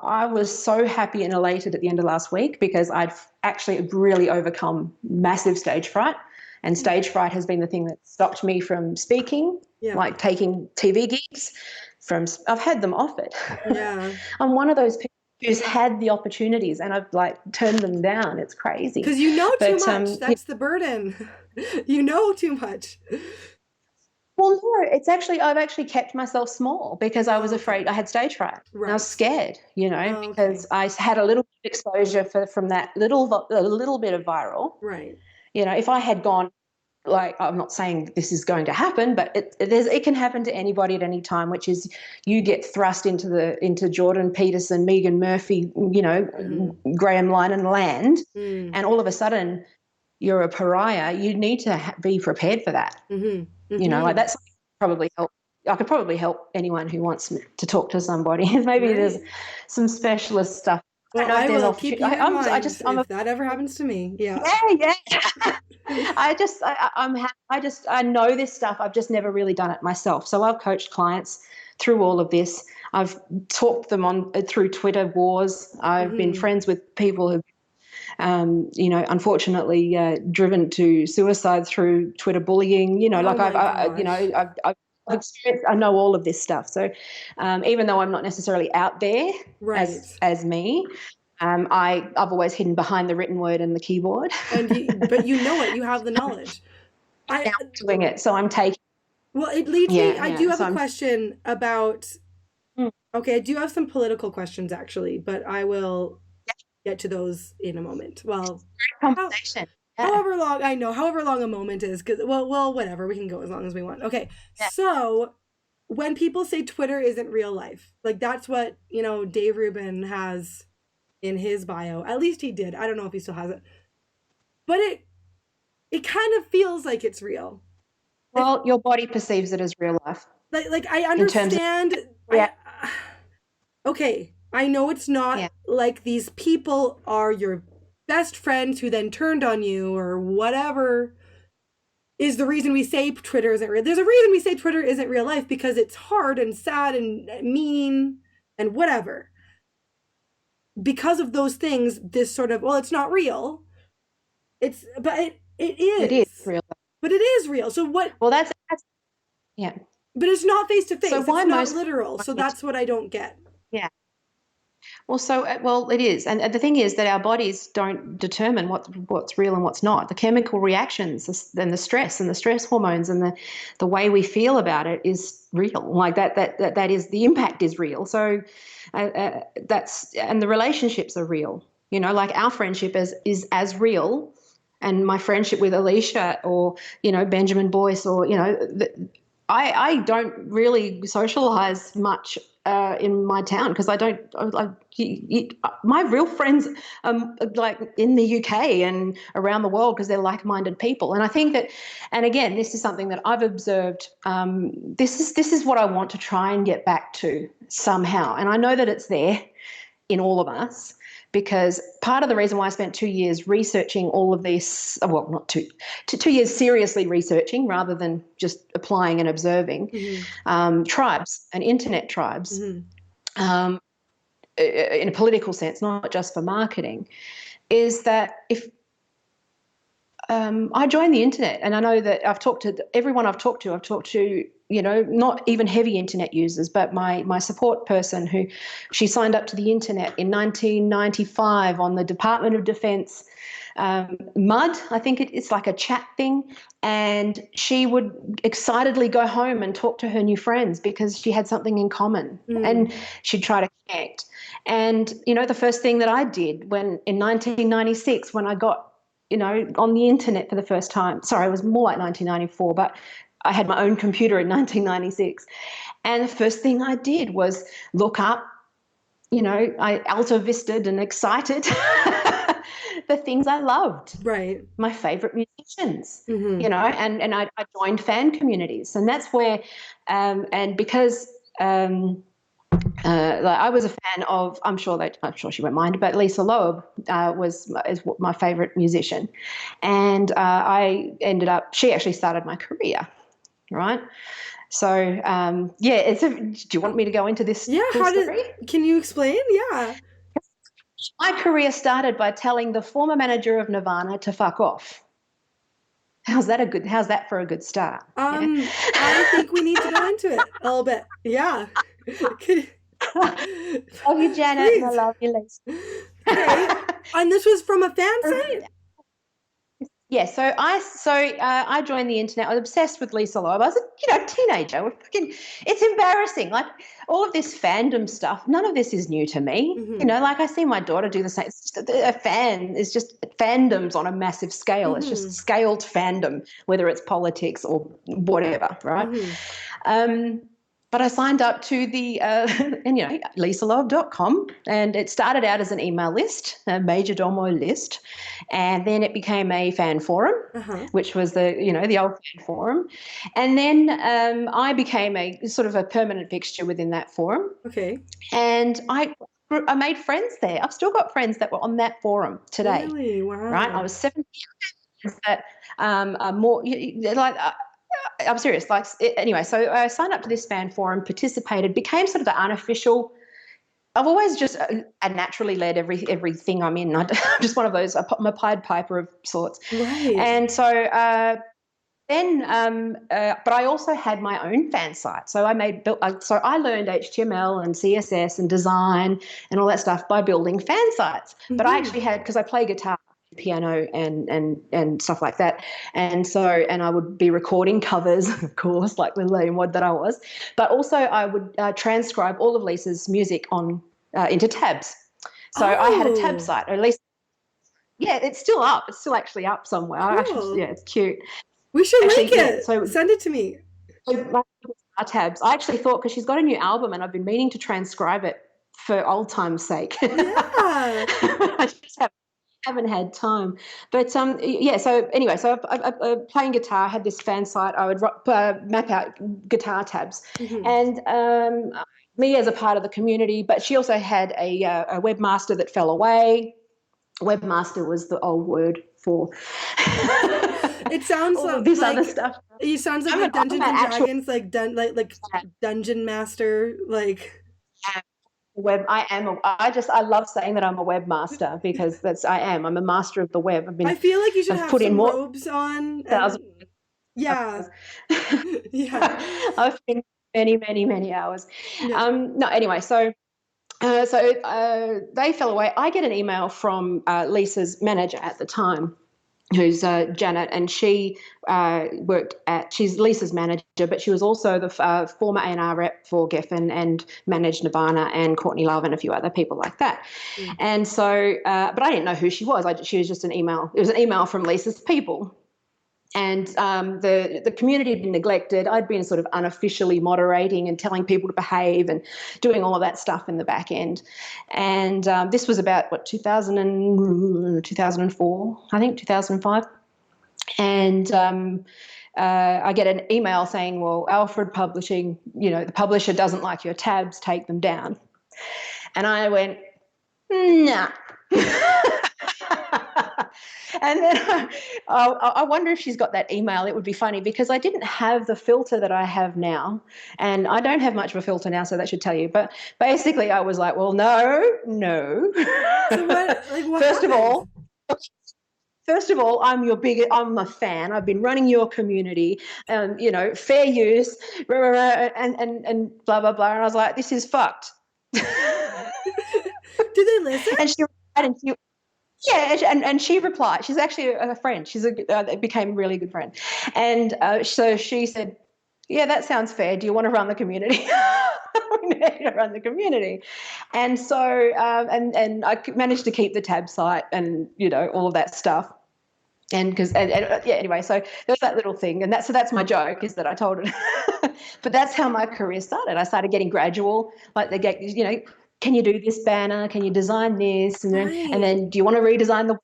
I was so happy and elated at the end of last week, because I'd actually really overcome massive stage fright. And stage fright has been the thing that stopped me from speaking, like taking TV gigs. I've had them offered. Yeah. I'm one of those people who's had the opportunities, and I've turned them down. It's crazy. Because you know too much. That's the burden. You know too much. Well, no, I've actually kept myself small, because I was afraid. I had stage fright. Right. And I was scared, because I had a little bit of exposure from that a little bit of viral. Right. If I had gone, I'm not saying this is going to happen, but it can happen to anybody at any time, which is you get thrust into Jordan Peterson, Megan Murphy, Graham Linehan land, and all of a sudden you're a pariah, you need to be prepared for that. Mm-hmm. You know, like Mm-hmm. that's probably help. I could probably help anyone who wants to talk to somebody. Maybe there's Right. some specialist stuff. I Well, don't know if I there's will keep opportunity. you in I mind just, I'm a, if that ever happens to me. Yeah. yeah. I know this stuff. I've just never really done it myself. So I've coached clients through all of this. I've talked them on through Twitter wars. I've been Mm-hmm. friends with people who, you know, unfortunately driven to suicide through Twitter bullying. You know, Oh like my gosh. I've experienced, I know all of this stuff. So even though I'm not necessarily out there Right. as me, I've always hidden behind the written word and the keyboard. But you know it. You have the knowledge. Now I I'm doing it, so I'm taking. Well, it leads me. Yeah, I do yeah. have So a I'm. question about. Mm, Okay, I do have some political questions actually, but I will get to those in a moment. Well, how, conversation. Yeah, however long I know, however long a moment is, because whatever, we can go as long as we want. Okay, yeah. so when people say Twitter isn't real life, like that's what Dave Rubin has in his bio. At least he did. I don't know if he still has it, but it kind of feels like it's real. Well, your body perceives it as real life Like I in terms of understand. yeah, Okay, I know it's yeah. not like these people are your best friends who then turned on you or whatever is the reason we say Twitter isn't real. There's a reason we say Twitter isn't real life because it's hard and sad and mean and whatever. Because of those things, this sort of, well, it's not real. But it It is is. real. But it is real. So what? Well, that's yeah. But it's not face to face. So It's why not most literal. So that's what I don't get. yeah. Well, it is, and the thing is that our bodies don't determine what's real and what's not. The chemical reactions, and the stress hormones, and the way we feel about it is real. Like that is the impact is real. So that's and the relationships are real. You know, like our friendship is as real, and my friendship with Alicia or Benjamin Boyce or I don't really socialize much in my town because I don't like my real friends like in the UK and around the world because they're like-minded people. And I think that, and again, this is something that I've observed. This is what I want to try and get back to somehow, and I know that it's there in all of us. Because part of the reason why I spent 2 years researching all of this, well, not 2 years seriously researching rather than just applying and observing tribes and internet tribes in a political sense, not just for marketing, is that if I joined the internet, and I know that I've talked to everyone I've talked to, not even heavy internet users, but my support person who she signed up to the internet in 1995 on the Department of Defense MUD. I think it's like a chat thing. And she would excitedly go home and talk to her new friends because she had something in common and she'd try to connect. And, the first thing that I did when in 1996, when I got on the internet for the first time. Sorry, it was more like 1994, but I had my own computer in 1996. And the first thing I did was look up, I Alta Vista'd and excited the things I loved. Right. My favorite musicians, and I joined fan communities. And that's where, and because, like I was a fan of, I'm sure she won't mind, but Lisa Loeb is my favorite musician, and she actually started my career, right? So do you want me to go into this? Yeah, can you explain? Yeah. My career started by telling the former manager of Nirvana to fuck off. How's that for a good start? I think we need to go into it a little bit. Yeah. Love you, Janet. Please. And I love you, Lisa. Okay. And this was from a fan site? Yeah, so I joined the internet. I was obsessed with Lisa Loeb. I was a teenager. It's embarrassing. Like all of this fandom stuff. None of this is new to me. Like I see my daughter do the same. It's just a fan is just fandoms on a massive scale. It's just scaled fandom, whether it's politics or whatever, right? but I signed up to the, and lisalove.com, and it started out as an email list, a Major Domo list, and then it became a fan forum, which was the old fan forum, and then I became a sort of a permanent fixture within that forum. Okay. And I made friends there. I've still got friends that were on that forum today. Really? Wow. Right? I was 70 that are more like. I'm serious. Like anyway, so I signed up to this fan forum, participated, became sort of the unofficial. I've always just naturally led everything I'm in. I'm just one of those. I'm a Pied Piper of sorts. Right. And so but I also had my own fan site. So I learned HTML and CSS and design and all that stuff by building fan sites. But I actually had, because I play guitar, piano and stuff like that, and I would be recording covers, of course, like the lame wad that I was, but also I would transcribe all of Lisa's music on into tabs. So I had a tab site, or at least, yeah, it's still up. It's still actually up somewhere. Cool. It's cute. We should link it. So send it to me. My tabs. I actually thought, because she's got a new album and I've been meaning to transcribe it for old time's sake. Yeah. I just haven't had time. But so anyway, so I playing guitar, I had this fan site. I would map out guitar tabs. And me as a part of the community, but she also had a webmaster that fell away. Webmaster was the old word for it sounds all of this other stuff. It sounds like Dungeons and Dragons, like Dungeon Master, like web. I love saying that I'm a webmaster, because I'm a master of the web. I feel like you should have some robes on. Yeah. Yeah. I've been many hours. Yeah. No, anyway, so they fell away. I get an email from Lisa's manager at the time, who's Janet, and she she's Lisa's manager, but she was also the former A&R rep for Geffen and managed Nirvana and Courtney Love and a few other people like that. And so, but I didn't know who she was. She was just an email. It was an email from Lisa's people. And the community had been neglected. I'd been sort of unofficially moderating and telling people to behave and doing all of that stuff in the back end. And this was about, 2004, I think, 2005. And I get an email saying, well, Alfred Publishing, the publisher doesn't like your tabs, take them down. And I went, nah. And then I wonder if she's got that email. It would be funny, because I didn't have the filter that I have now. And I don't have much of a filter now, so that should tell you. But basically I was like, well, no. So what First of all, I'm a fan. I've been running your community, fair use, and blah, blah, blah. And I was like, this is fucked. Do they listen? And she replied. She's actually a friend. She's became a really good friend. And so she said, yeah, that sounds fair. Do you want to run the community? We need to run the community. And so, and I managed to keep the tab site and, all of that stuff. And anyway, so there's that little thing. And that's my joke, is that I told her. But that's how my career started. I started getting gradual, like they get, can you do this banner? Can you design this? And then do you want to redesign the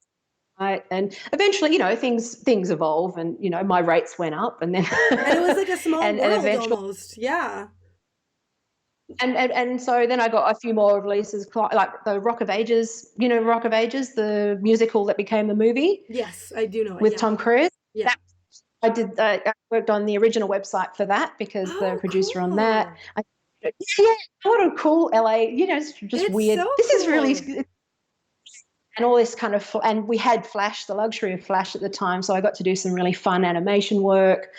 website? And eventually, things evolve, and my rates went up, and then and it was like a small world almost, yeah. And so then I got a few more releases, like the Rock of Ages. Rock of Ages, the musical that became the movie. Yes, I do know it. With Tom Cruise. Yeah. I did. I worked on the original website for that, because the producer on that. Yeah, what a cool LA, it's just it's weird. So this cool. Is really, and all this kind of, and we had Flash, the luxury of Flash at the time, so I got to do some really fun animation work,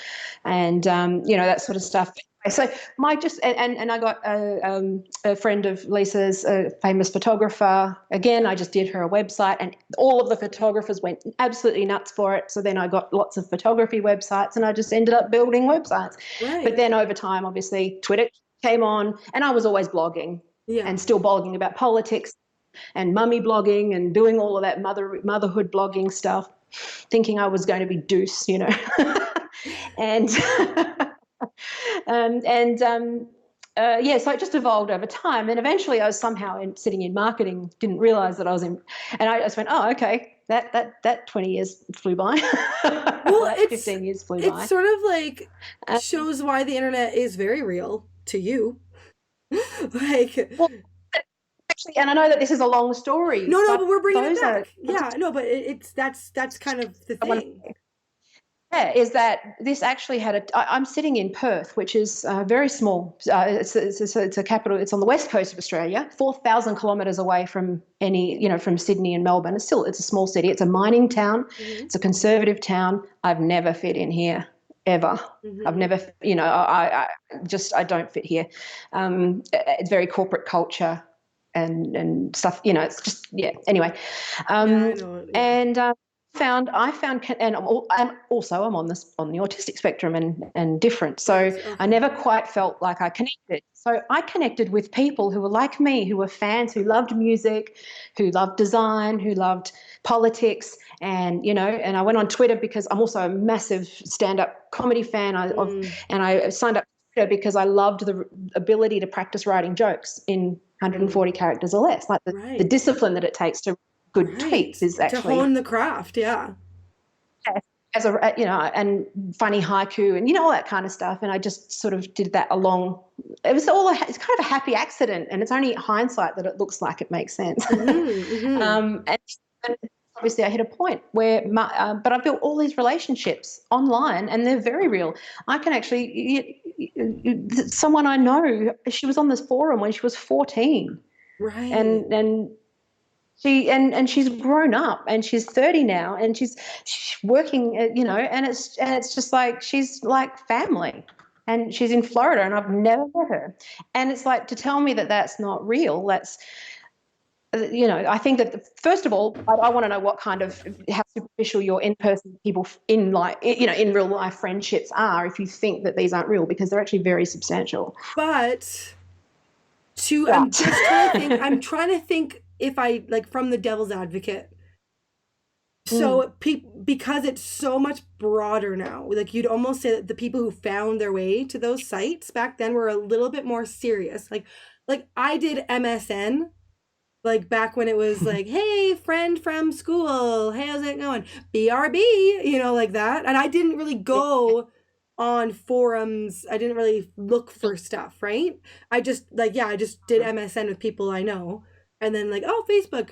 and that sort of stuff. So I got a friend of Lisa's, a famous photographer. Again, I just did her a website, and all of the photographers went absolutely nuts for it. So then I got lots of photography websites, and I just ended up building websites. Right. But then over time, obviously, Twitter came on, and I was always blogging, and still blogging about politics and mummy blogging and doing all of that motherhood blogging stuff, thinking I was going to be Deuce, and Yeah, so it just evolved over time, and eventually I was somehow sitting in marketing, didn't realize that I was in, and I just went, oh, okay, that 20 years flew by, Well, that 15 years flew it's by. sort of like Uh, shows why the internet is very real to you. Like, well, actually, and I know that this is a long no, story, no, but but we're bringing it those are back. Yeah, no, but it's that's kind of the I want thing. yeah, is that this actually had I'm sitting in Perth, which is very small. It's a capital. It's on the west coast of Australia, 4,000 kilometres away from from Sydney and Melbourne. It's a small city. It's a mining town. Mm-hmm. It's a conservative town. I've never fit in here, ever. I've Mm-hmm. never, I don't fit here. It's very corporate culture and stuff. It's just, yeah. Anyway, Yeah, I um, know. Yeah. and I found, and also I'm on the autistic spectrum and different. So Right. I Okay. never quite felt like I connected. So I connected with people who were like me, who were fans, who loved music, who loved design, who loved politics, and I went on Twitter because I'm also a massive stand-up comedy fan. Mm, And I signed up to Twitter because I loved the ability to practice writing jokes in mm. 140 characters or less. Like the Right. discipline that it takes to good tweets Right. is To actually hone the craft. Yeah. as and funny haiku and all that kind of stuff. And I just sort of did that along. It's kind of a happy accident, and it's only hindsight that it looks like it makes sense. Mm-hmm. Mm-hmm. And obviously I hit a point where but I built all these relationships online, and they're very real. I can actually someone I know, she was on this forum when she was 14, Right. and she's grown up, and she's 30 now, and she's working, and it's just like she's like family, and she's in Florida, and I've never met her. And it's like, to tell me that that's not real, that's I think that first of all, I want to know what kind of how superficial your in-person people in real life friendships are, if you think that these aren't real, because they're actually very substantial. But I'm But just trying to think. I'm trying to think if I like from the devil's advocate. Mm, So because it's so much broader now, like you'd almost say that the people who found their way to those sites back then were a little bit more serious. Like I did MSN, like back when it was like, hey, friend from school, hey, how's it going? BRB, like that. And I didn't really go on forums. I didn't really look for stuff, right? I just I just did MSN with people I know. And then like, oh, Facebook,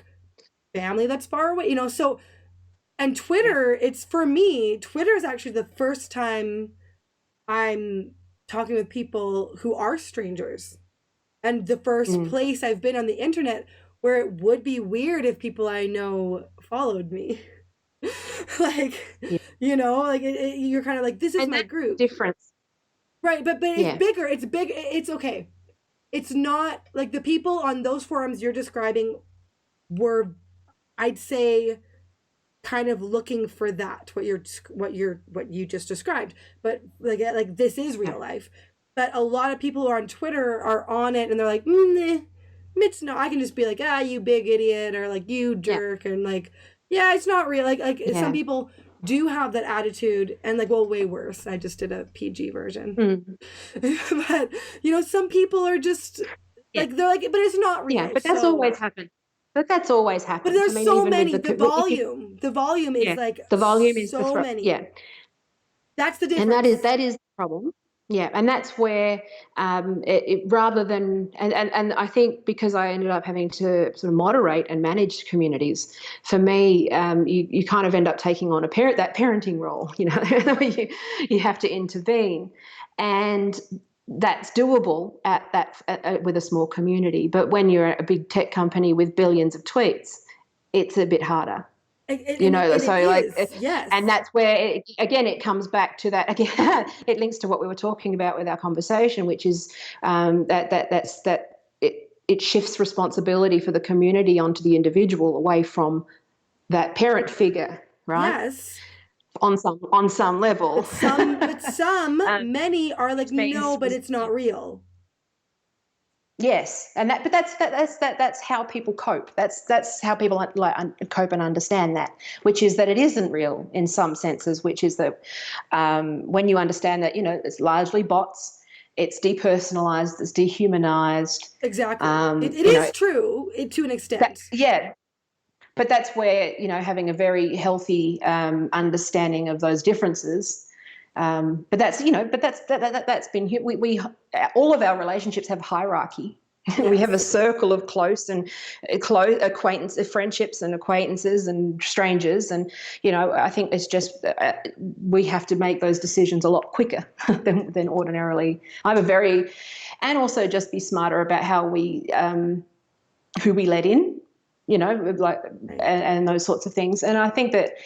family that's far away, so and yeah. Twitter, it's for me, Twitter is actually the first time I'm talking with people who are strangers. And the first Mm. place I've been on the internet where it would be weird if people I know followed me. Like, Yeah. you're kind of like, this is And my that's the group. difference. Right. But it's Yeah. bigger. It's big. It's okay. It's not like the people on those forums you're describing were, I'd say, kind of looking for that what you just described, but like this is real life. But a lot of people who are on Twitter are on it and they're like, it's not. I can just be like, you big idiot, or like, you Yeah. jerk, and like, yeah, it's not real. Like some Yeah. people do have that attitude, and like, well, way worse. I just did a PG version. Mm. But some people are just Yeah. like, they're like, but it's not Yeah. real. But that's So always happened. But that's always but happened. I there's mean, so even with many. The if you, volume is yeah, like the volume is so yeah, many. That's the and difference. that is the problem. Yeah, and that's where rather than and I think because I ended up having to sort of moderate and manage communities, for me, you kind of end up taking on that parenting role, you have to intervene, and that's doable with a small community. But when you're a big tech company with billions of tweets, it's a bit harder. And it So like, is, yes. and that's where it comes back to that again. It links to what we were talking about with our conversation, which is it shifts responsibility for the community onto the individual, away from that parent figure, right? Yes. On some level. But um, many are like, which means no, but it's not real. yes, and that's how people cope. That's how people cope and understand that, which is that it isn't real in some senses. Which is that when you understand that it's largely bots, it's depersonalized, it's dehumanized. Exactly. It You know, is true to an extent. yeah, but that's where, you know, having a very healthy understanding of those differences. But that's, you know, but that's been we all of our relationships have hierarchy. We have a Yes. circle of close and friendships and acquaintances and strangers, and you know, I think it's just we have to make those decisions a lot quicker than ordinarily. And also just be smarter about how we who we let in, you know, like and those sorts of things. And I think that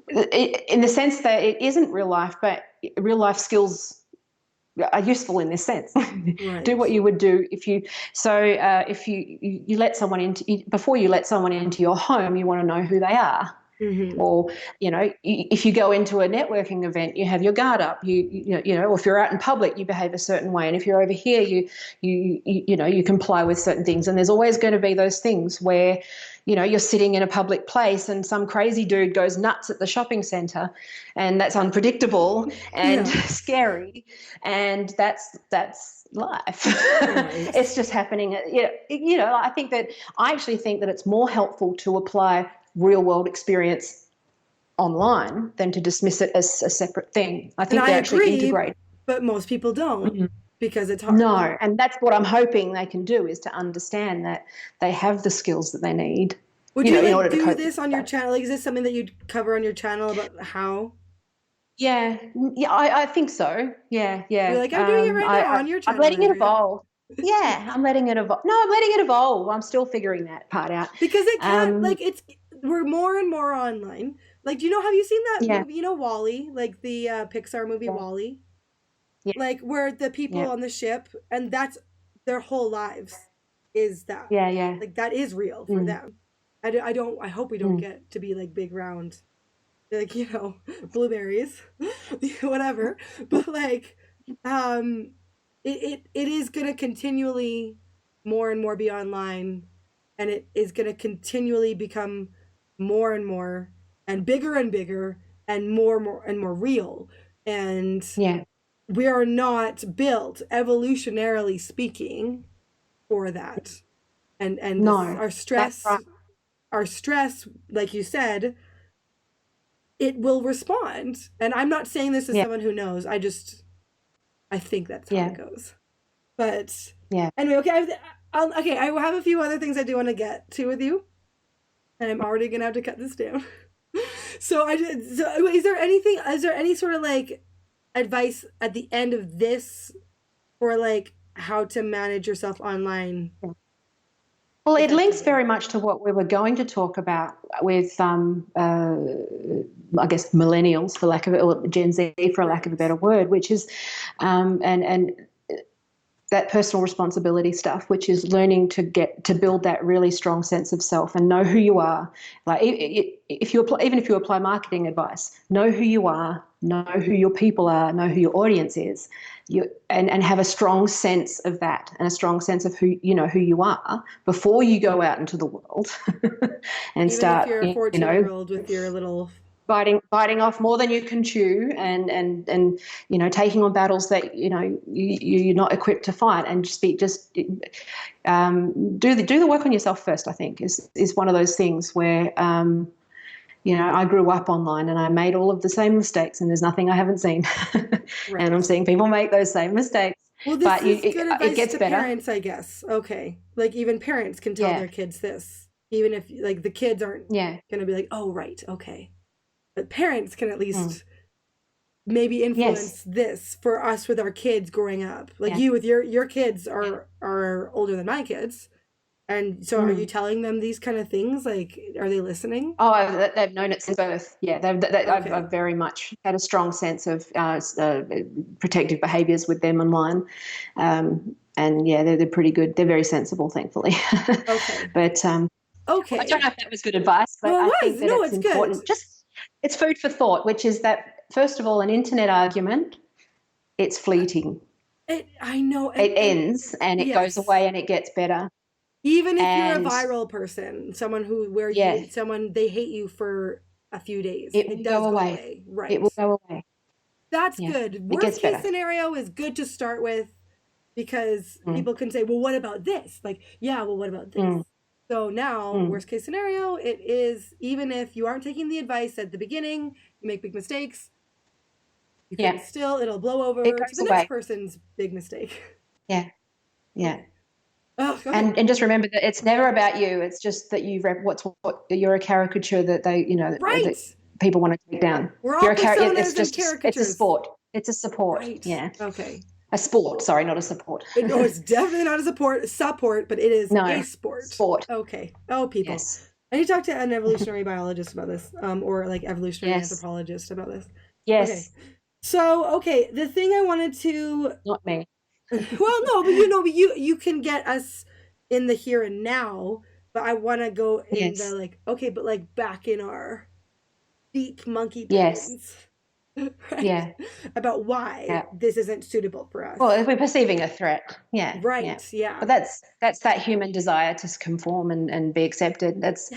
in the sense that it isn't real life, but real life skills are useful in this sense. Right. Do what you would do if you let someone into, before you let someone into your home, you want to know who they are. Mm-hmm. Or, you know, if you go into a networking event, you have your guard up. You know, or if you're out in public, you behave a certain way. And if you're over here, you comply with certain things. And there's always going to be those things where, you know, you're sitting in a public place and some crazy dude goes nuts at the shopping centre, and that's unpredictable and scary, and that's life. Right. It's just happening. You know, I actually think that it's more helpful to apply real world experience online than to dismiss it as a separate thing. I think they actually integrate. But most people don't because it's hard. No, and that's what I'm hoping they can do, is to understand that they have the skills that they need. Would you like do this on your channel? Like, is this something that you'd cover on your channel about how? Yeah, I think so. Yeah. You're like, I'm doing it right now on your channel. I'm letting it evolve. Yeah, I'm letting it evolve. No, I'm letting it evolve. I'm still figuring that part out. Because it can't, like, we're more and more online. Like, do you know, have you seen that movie, you know, WALL-E, like the Pixar movie WALL-E? Yeah. Like, where the people on the ship, and that's their whole lives is that. Yeah. Like, that is real for them. I hope we don't get to be like big round, like, you know, blueberries, whatever. But like, it is going to continually more and more be online, and it is going to continually become more and more and bigger and more and more real. And we are not built, evolutionarily speaking, for that. And no, our stress, like you said, it will respond. And I'm not saying this as someone who knows. I think that's how it goes. But anyway, okay. I have a few other things I do want to get to with you, and I'm already gonna have to cut this down. So is there any sort of like advice at the end of this for like how to manage yourself online? Well, it links very much to what we were going to talk about with, I guess, millennials, for lack of it, or Gen Z, for lack of a better word, which is, and that personal responsibility stuff, which is learning to build that really strong sense of self and know who you are. Like even if you apply marketing advice, know who you are, know who your people are, know who your audience is, and have a strong sense of that and a strong sense of who you are before you go out into the world and even start. If you're a 14-year-old with your little biting off more than you can chew, and taking on battles that you're not equipped to fight, and do the work on yourself first. I think is one of those things where I grew up online and I made all of the same mistakes, and there's nothing I haven't seen. Right. And I'm seeing people make those same mistakes. Well, this is good advice it gets to better. Parents, I guess. Okay, like even parents can tell their kids this, even if like the kids aren't going to be like, oh right, okay. But parents can at least maybe influence this for us with our kids growing up. Like you with your kids are older than my kids. And so are you telling them these kind of things? Like, are they listening? Oh, they've known it since birth. Yeah, I've very much had a strong sense of protective behaviours with them online. And they're pretty good. They're very sensible, thankfully. Okay. But I don't know if that was good advice, but I think that it's important. Good. It's food for thought, which is that, first of all, an internet argument, it's fleeting. I know. It ends and it goes away and it gets better. Even if you're a viral person, someone they hate you for a few days. It does go away. Right. It will go away. That's Yeah. good. It Worst gets case better. scenario is good to start with because Mm. people can say, well, what about this? Like, yeah, well, what about this? Mm. So now, Mm. worst case scenario, it is even if you aren't taking the advice at the beginning, you make big mistakes, you can Yeah. still, it'll blow over It to goes the next away. person's big mistake. Yeah. Yeah. Okay. Oh, go ahead. And just remember that it's never about you. It's just that what you're a caricature that Right. that people want to take down. We're all You're a personas it's and just it's a caricatures. sport. It's a support. Right. Yeah. Okay. A sport. Sorry, not a support. No, it's definitely not a support, but it is No, a sport. sport. Okay. Oh, people. Yes. I need to talk to an evolutionary biologist about this, or like evolutionary Yes. anthropologist about this. Yes. Okay. So, okay, the thing I wanted to, Not me. well, no, but you can get us in the here and now, but I want to go in Yes. the like, okay, but like back in our deep monkey Yes. brains. Right? Yeah. About why Yeah. this isn't suitable for us. Well, if we're perceiving a threat. Yeah. Right. Yeah. Yeah. But that's that human desire to conform and be accepted. That's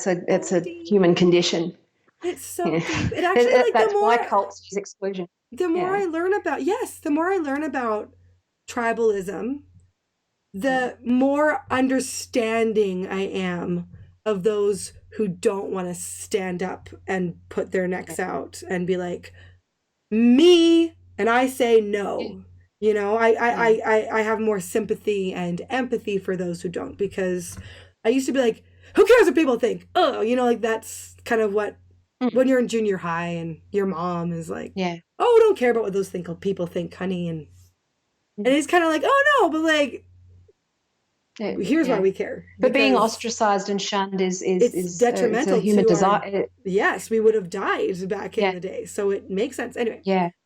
a deep. human condition. It's so Yeah. deep. It actually like That's the more why cults use exclusion. the more Yeah. I learn about the more I learn about tribalism, the more understanding I am of those who don't want to stand up and put their necks out and be like, me, and I say no. You know, I have more sympathy and empathy for those who don't, because I used to be like, who cares what people think? Oh, you know, like that's kind of what when you're in junior high and your mom is like, Yeah. oh, don't care about what those people think, honey, and it's kind of like, oh no, but like, here's why we care. But being because ostracized and shunned is detrimental it's a human to desire. yes, we would have died back in Yeah. the day, so it makes sense anyway. Yeah.